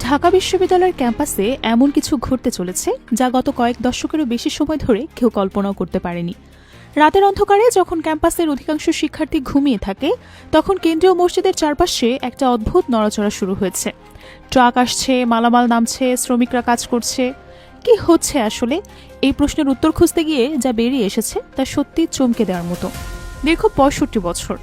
ঢাকা বিশ্ববিদ্যালয়ের ক্যাম্পাসে এমন কিছু ঘটতে চলেছে যা গত কয়েক দশকেরও বেশি সময় ধরে কেউ কল্পনাও করতে পারেনি। রাতের অন্ধকারে যখন ক্যাম্পাসের অধিকাংশ শিক্ষার্থী ঘুমিয়ে থাকে, তখন কেন্দ্রীয় মসজিদের চারপাশে একটা অদ্ভুত নড়াচড়া শুরু হয়েছে। ট্রাক আসছে, মালামাল নামছে, শ্রমিকরা কাজ করছে। কি হচ্ছে আসলে? এই প্রশ্নের উত্তর খুঁজতে গিয়ে যা বেরিয়ে এসেছে তা সত্যি চমকে দেওয়ার মতো। দীর্ঘ ৬৫ বছর,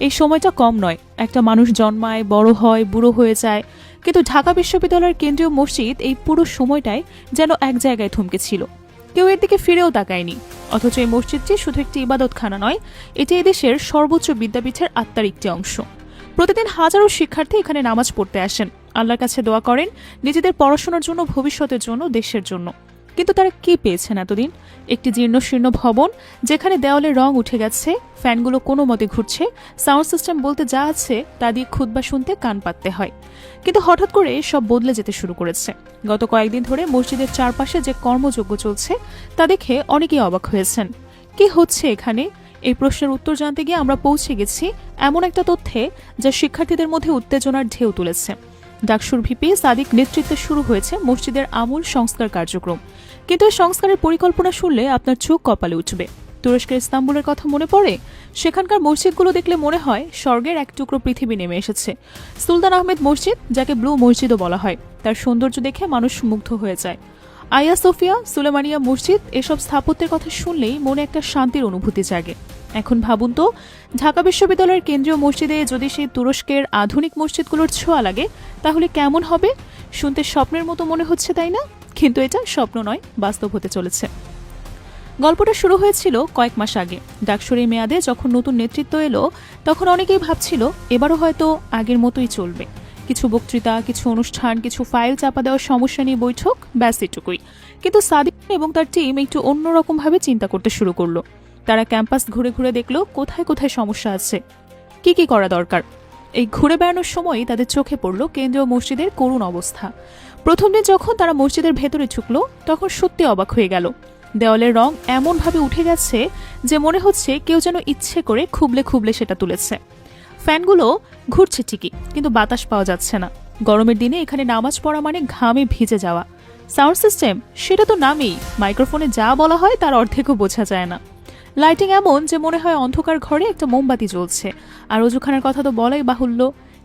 এই সময়টা কম নয়। একটা মানুষ জন্মায়, বড় হয়, বুড়ো হয়ে যায়, কিন্তু ঢাকা বিশ্ববিদ্যালয়ের কেন্দ্রীয় মসজিদ এই পুরো সময়টায় যেন এক জায়গায় থমকে ছিল। কেউ এর দিকে ফিরেও তাকায়নি। অথচ এই মসজিদটি শুধু একটি ইবাদতখানা নয়, এটি এদেশের সর্বোচ্চ বিদ্যাপীঠের আত্মার একটি অংশ। প্রতিদিন হাজারো শিক্ষার্থী এখানে নামাজ পড়তে আসেন, আল্লাহর কাছে দোয়া করেন, নিজেদের পড়াশোনার জন্য, ভবিষ্যতের জন্য, দেশের জন্য। কিন্তু তারা কি পেয়েছেন এতদিন? একটি জীর্ণশীর্ণ ভবন যেখানে দেওয়ালের রং উঠে গেছে, ফ্যানগুলো কোনো মতে ঘুরছে, সাউন্ড সিস্টেম বলতে যা আছে তা দিয়ে খুতবা শুনতে কান পাততে হয়। কিন্তু হঠাৎ করে সব বদলে যেতে শুরু করেছে। গত কয়েকদিন ধরে মসজিদের চারপাশে যে কর্মযজ্ঞ চলছে তা দেখে অনেকেই অবাক হয়েছেন। কি হচ্ছে এখানে? এই প্রশ্নের উত্তর জানতে গিয়ে আমরা পৌঁছে গেছি এমন একটা তথ্যে যা শিক্ষার্থীদের মধ্যে উত্তেজনার ঢেউ তুলেছে। ডাকসুর ভিপি সাদিক নেতৃত্বে শুরু হয়েছে মসজিদের আমূল সংস্কার কার্যক্রম। কিন্তু এই সংস্কারের পরিকল্পনা শুনলে আপনার চোখ কপালে উঠবে। তুরস্কের ইস্তাম্বুলের কথা মনে পড়ে? সেখানকার মসজিদগুলো দেখলে মনে হয় স্বর্গের এক টুকরো পৃথিবী নেমে এসেছে। সুলতান আহমেদ মসজিদ, যাকে ব্লু মসজিদও বলা হয়, তার সৌন্দর্য দেখে মানুষ মুগ্ধ হয়ে যায়। আয়া সোফিয়া, সুলেমানিয়া মসজিদ, এসব স্থাপত্যের কথা শুনলেই মনে একটা শান্তির অনুভূতি জাগে। এখন ভাবুন তো, ঢাকা বিশ্ববিদ্যালয়ের কেন্দ্রীয় মসজিদে যদি সেই তুরস্কের আধুনিক মসজিদগুলোর ছোঁয়া লাগে, তাহলে কেমন হবে? শুনতে স্বপ্নের মতো মনে হচ্ছে, তাই না? কিন্তু এটা স্বপ্ন নয়, বাস্তব হতে চলেছে। গল্পটা শুরু হয়েছিল কয়েক মাস আগে। ডাকসুর এই মেয়াদে যখন নতুন নেতৃত্ব এলো, তখন অনেকেই ভাবছিল এবারও হয়তো আগের মতোই চলবে। কিছু বক্তৃতা, কিছু অনুষ্ঠান, কিছু ফাইল চাপা দেওয়ার সমস্যা নিয়ে বৈঠক, ব্যাস এটুকুই। কিন্তু সাদিক এবং তার টিম একটু অন্যরকমভাবে চিন্তা করতে শুরু করলো। তারা ক্যাম্পাস ঘুরে ঘুরে দেখলো কোথায় কোথায় সমস্যা আছে, কি কি করা দরকার। এই ঘুরে বেড়ানোর সময় তাদের চোখে পড়ল কেন্দ্রীয় মসজিদের করুণ অবস্থা। প্রথম দিন যখন তারা মসজিদের ভেতরে ঢুকলো, তখন সত্যি অবাক হয়ে গেল। দেওয়ালের রং এমনভাবে উঠে গেছে যে মনে হচ্ছে কেউ যেন ইচ্ছে করে খুবলে খুবলে সেটা তুলেছে। ফ্যানগুলো ঘুরছে ঠিকই, কিন্তু বাতাস পাওয়া যাচ্ছে না। গরমের দিনে এখানে নামাজ পড়া মানে ঘামে ভিজে যাওয়া। সাউন্ড সিস্টেম, সেটা তো নামেই, মাইক্রোফোনে যা বলা হয় তার অর্ধেকও বোঝা যায় না। লাইটিং এমন যে মনে হয় অন্ধকার ঘরে একটা মোমবাতি জ্বলছে। আর অজুখানার কথা তো বলাই বাহুল্য,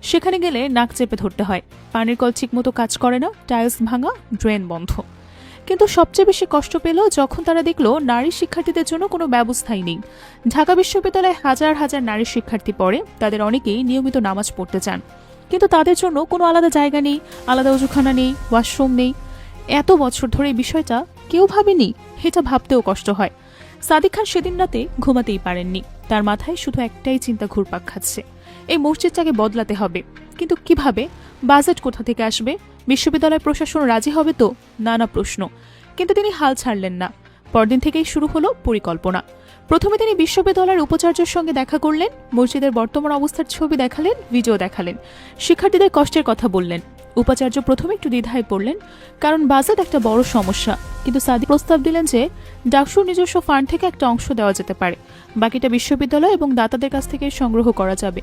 সেখানে গেলে নাক চেপে ধরতে হয়। পানির কল ঠিকমতো কাজ করে না, টাইলস ভাঙা, ড্রেন বন্ধ। কিন্তু সবচেয়ে বেশি কষ্ট পেল যখন তারা দেখল নারী শিক্ষার্থীদের জন্য কোনো ব্যবস্থাই নেই। ঢাকা বিশ্ববিদ্যালয়ে হাজার হাজার নারী শিক্ষার্থী পড়ে, তাদের অনেকেই নিয়মিত নামাজ পড়তে চান, কিন্তু তাদের জন্য কোনো আলাদা জায়গা নেই, আলাদা অজুখানা নেই, ওয়াশরুম নেই। এত বছর ধরে এই বিষয়টা কেউ ভাবেনি, এটা ভাবতেও কষ্ট হয়। সাদিক খান সেদিন রাতে ঘুমাতেই পারেননি। তার মাথায় শুধু একটাই চিন্তা ঘুরপাক খাচ্ছে, এই মসজিদটাকে বদলাতে হবে। কিন্তু কিভাবে? বাজেট কোথা থেকে আসবে? বিশ্ববিদ্যালয় প্রশাসন রাজি হবে তো? নানা প্রশ্ন। কিন্তু তিনি হাল ছাড়লেন না। পরদিন থেকেই শুরু হলো পরিকল্পনা। প্রথমে তিনি বিশ্ববিদ্যালয়ের উপাচার্যের সঙ্গে দেখা করলেন, মসজিদের বর্তমান অবস্থার ছবি দেখালেন, ভিডিও দেখালেন, শিক্ষার্থীদের কষ্টের কথা বললেন। উপাচার্য প্রথমে একটু দ্বিধায় পড়লেন, কারণ বাজেট একটা বড় সমস্যা। কিন্তু সাদিক প্রস্তাব দিলেন যে ডাকসুর নিজস্ব ফান্ড থেকে একটা অংশ দেওয়া যেতে পারে, বাকিটা বিশ্ববিদ্যালয় এবং দাতাদের কাছ থেকে সংগ্রহ করা যাবে।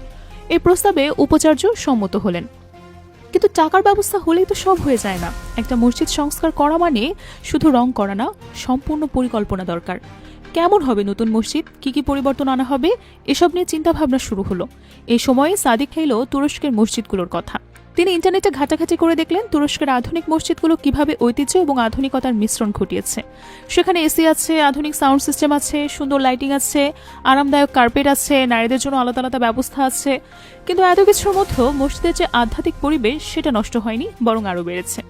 এই প্রস্তাবে উপাচার্য সম্মত হলেন। কিন্তু টাকার ব্যবস্থা হলেই তো সব হয়ে যায় না। একটা মসজিদ সংস্কার করা মানে শুধু রং করা না, সম্পূর্ণ পরিকল্পনা দরকার। কেমন হবে নতুন মসজিদ, কি কি পরিবর্তন আনা হবে, এসব নিয়ে চিন্তাভাবনা শুরু হলো। এই সময়ে সাদিক এলো তুরস্কের মসজিদগুলোর কথা। তিনি ইন্টারনেটে ঘাটাঘাটি করে দেখলেন তুরস্কের আধুনিক মসজিদগুলো কিভাবে ঐতিহ্য এবং আধুনিকতার মিশ্রণ ঘটিয়েছে। সেখানে এসি আছে, আধুনিক সাউন্ড সিস্টেম আছে, সুন্দর লাইটিং আছে, আরামদায়ক কার্পেট আছে, নারীদের জন্য আলাদা আলাদা ব্যবস্থা আছে। কিন্তু এত কিছুর মধ্যে মসজিদের যে আধ্যাত্মিক পরিবেশ, সেটা নষ্ট হয়নি, বরং আরও বেড়েছে।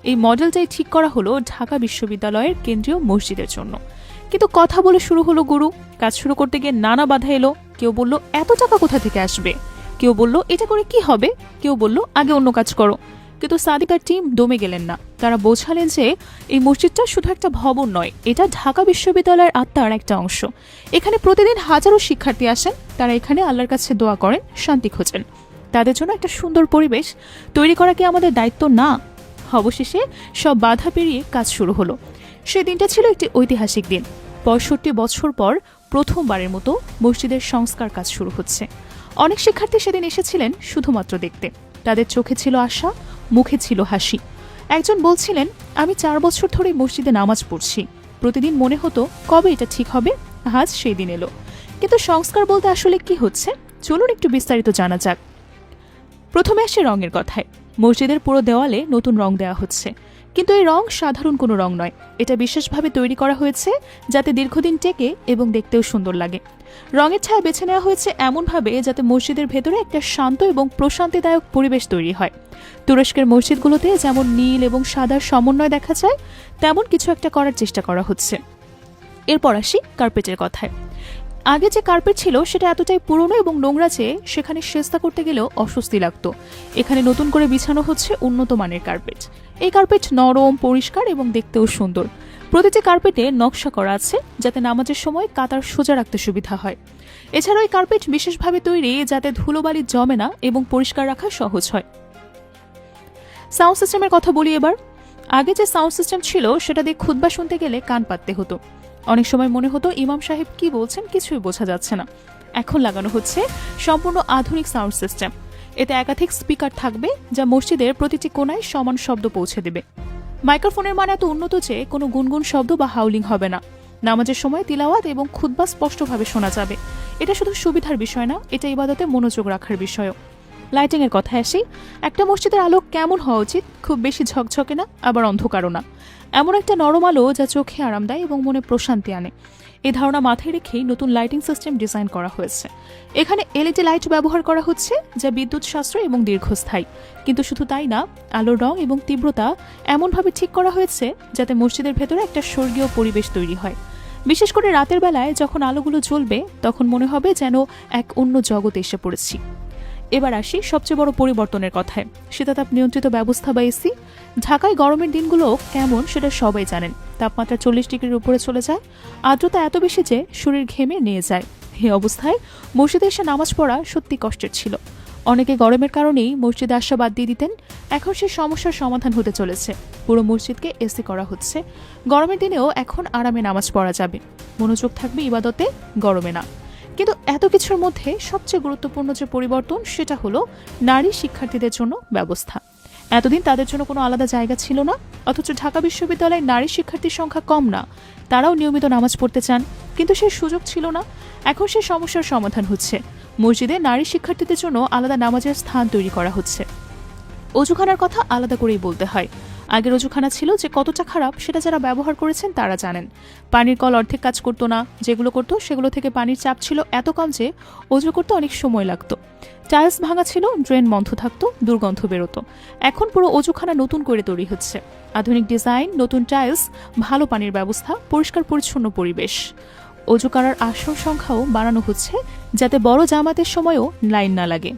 এই মডেলটাই ঠিক করা হলো ঢাকা বিশ্ববিদ্যালয়ের কেন্দ্রীয় মসজিদের জন্য। কিন্তু কথা বলে শুরু হলো গুরু। কাজ শুরু করতে গিয়ে নানা বাধা এলো। কেউ বলল এত টাকা কোথা থেকে আসবে, কেউ বলল এটা করে কি হবে, কেউ বলল আগে অন্য কাজ করো। কিন্তু সাদিক আর টিম দমে গেলেন না। তারা বোঝালেন যে এই মসজিদটা শুধু একটা ভবন নয়, এটা ঢাকা বিশ্ববিদ্যালয়ের আত্মার একটা অংশ। এখানে প্রতিদিন হাজারো শিক্ষার্থী আসেন, তারা এখানে আল্লাহর কাছে দোয়া করেন, শান্তি খোঁজেন। তাদের জন্য একটা সুন্দর পরিবেশ তৈরি করা কি আমাদের দায়িত্ব না? অবশেষে সব বাধা পেরিয়ে কাজ শুরু হলো। সেই দিনটা ছিল একটি ঐতিহাসিক দিন। ৬৫ বছর পর প্রথমবারের মতো মসজিদের সংস্কার কাজ শুরু হচ্ছে। অনেক শিক্ষার্থী সেদিন এসেছিলেন শুধুমাত্র দেখতে। তাদের চোখে ছিল আশা, মুখে ছিল হাসি। একজন বলছিলেন, আমি 4 বছর ধরে মসজিদে নামাজ পড়ছি, প্রতিদিন মনে হতো কবে এটা ঠিক হবে, আজ সেই দিন এলো। কিন্তু সংস্কার বলতে আসলে কি হচ্ছে, চলুন একটু বিস্তারিত জানা যাক। প্রথমে আসে রঙের কথায়। মসজিদের পুরো দেওয়ালে নতুন রং দেওয়া হচ্ছে, কিন্তু এই রং সাধারণ কোনো রং নয়। এটা বিশেষভাবে তৈরি করা হয়েছে যাতে দীর্ঘদিন টেকে এবং দেখতেও সুন্দর লাগে। রঙের ছায়া বেছে নেওয়া হয়েছে এমনভাবে যাতে মসজিদের ভেতরে একটা শান্ত এবং প্রশান্তিদায়ক পরিবেশ তৈরি হয়। তুরস্কের মসজিদগুলোতে যেমন নীল এবং সাদার সমন্বয় দেখা যায়, তেমন কিছু একটা করার চেষ্টা করা হচ্ছে। এরপর আসি কার্পেটের কথায়। আগে যে কার্পেট ছিল সেটা এতটাই পুরনো এবং নোংরা যে সেখানে সেজদা করতে গেলেও অস্বস্তি লাগতো। এখানে নতুন করে বিছানো হচ্ছে উন্নত মানের কার্পেট। এই কার্পেট নরম, পরিষ্কার এবং দেখতেও সুন্দর। প্রতিটি কার্পেটে নকশা করা আছে যাতে নামাজের সময় কাতার সোজা রাখতে সুবিধা হয়। এছাড়াও এই কার্পেট বিশেষভাবে তৈরি যাতে ধুলোবালি জমে না এবং পরিষ্কার রাখা সহজ হয়। সাউন্ড সিস্টেমের কথা বলি এবার। আগে যে সাউন্ড সিস্টেম ছিল সেটা দিয়ে খুতবা শুনতে গেলে কান পাততে হতো। অনেক সময় মনে হতো ইমাম সাহেব কি বলছেন কিছুই বোঝা যাচ্ছে না। এখন লাগানো হচ্ছে সম্পূর্ণ আধুনিক সাউন্ড সিস্টেম। এতে একাধিক স্পিকার থাকবে যা মসজিদের প্রতিটি কোণায় সমান শব্দ পৌঁছে দেবে। মাইক্রোফোনের মান এত উন্নত যে কোনো গুনগুন শব্দ বা হাউলিং হবে না। নামাজের সময় তিলাওয়াত এবং খুতবা স্পষ্টভাবে শোনা যাবে। এটা শুধু সুবিধার বিষয় না, এটা ইবাদতে মনোযোগ রাখার বিষয়ও। লাইটিং এর কথায় আসি। একটা মসজিদের আলো কেমন হওয়া উচিত? খুব বেশি ঝকঝকে না, আবার অন্ধকারও না। এমন একটা নরম আলো যা চোখে আরাম দেয় এবং মনে প্রশান্তি আনে। এই ধারণা মাথায় রেখেই নতুন লাইটিং সিস্টেম ডিজাইন করা হয়েছে। এখানে এলইডি লাইট ব্যবহার করা হচ্ছে যা বিদ্যুৎ সাশ্রয় এবং দীর্ঘস্থায়ী। কিন্তু শুধু তাই না, আলোর রং এবং তীব্রতা এমনভাবে ঠিক করা হয়েছে যাতে মসজিদের ভেতরে একটা স্বর্গীয় পরিবেশ তৈরি হয়। বিশেষ করে রাতের বেলায় যখন আলোগুলো জ্বলবে তখন মনে হবে যেন এক অন্য জগতে এসে পড়েছি। এবার আসি সবচেয়ে বড় পরিবর্তনের কথায়। শীতাতাপ নিয়ন্ত্রিত ব্যবস্থা বা এসি। ঢাকায় গরমের দিনগুলো কেমন সেটা সবাই জানেন। তাপমাত্রা 40 ডিগ্রির উপরে চলে যায়, আর্দ্রতা এত বেশি যে শরীর ঘেমে নিয়ে যায়। এই অবস্থায় মসজিদে এসে নামাজ পড়া সত্যি কষ্টের ছিল। অনেকে গরমের কারণেই মসজিদে আসা বাদ দিয়ে দিতেন। এখন সেই সমস্যার সমাধান হতে চলেছে। পুরো মসজিদকে এসি করা হচ্ছে। গরমের দিনেও এখন আরামে নামাজ পড়া যাবে। মনোযোগ থাকবে ইবাদতে, গরমে না। কিন্তু এত কিছুর মধ্যে সবচেয়ে গুরুত্বপূর্ণ যে পরিবর্তন সেটা হলো নারী শিক্ষার্থীদের জন্য ব্যবস্থা। এতদিন তাদের জন্য কোনো আলাদা জায়গা ছিল না, অথচ ঢাকা বিশ্ববিদ্যালয়ে নারী শিক্ষার্থীর সংখ্যা কম না। তারাও নিয়মিত নামাজ পড়তে চান, কিন্তু সেই সুযোগ ছিল না। এখন সেই সমস্যার সমাধান হচ্ছে। মসজিদে নারী শিক্ষার্থীদের জন্য আলাদা নামাজের স্থান তৈরি করা হচ্ছে। অজুখানার কথা আলাদা করেই বলতে হয়। আগের অজুখানা ছিল যে কতটা খারাপ সেটা যারা ব্যবহার করেছেন তারা জানেন। পানির কল অর্ধেক কাজ করতো না, যেগুলো করতো সেগুলো থেকে পানির চাপ ছিল এত কম যে অজু করতে অনেক সময় লাগতো। টাইলস ভাঙা ছিল, ড্রেন বন্ধ থাকতো, দুর্গন্ধ বেরোতো। এখন পুরো অজুখানা নতুন করে তৈরি হচ্ছে। আধুনিক ডিজাইন, নতুন টাইলস, ভালো পানির ব্যবস্থা, পরিষ্কার পরিচ্ছন্ন পরিবেশ। অজু করার আসন সংখ্যাও বাড়ানো হচ্ছে যাতে বড় জামাতের সময়ও লাইন না লাগে।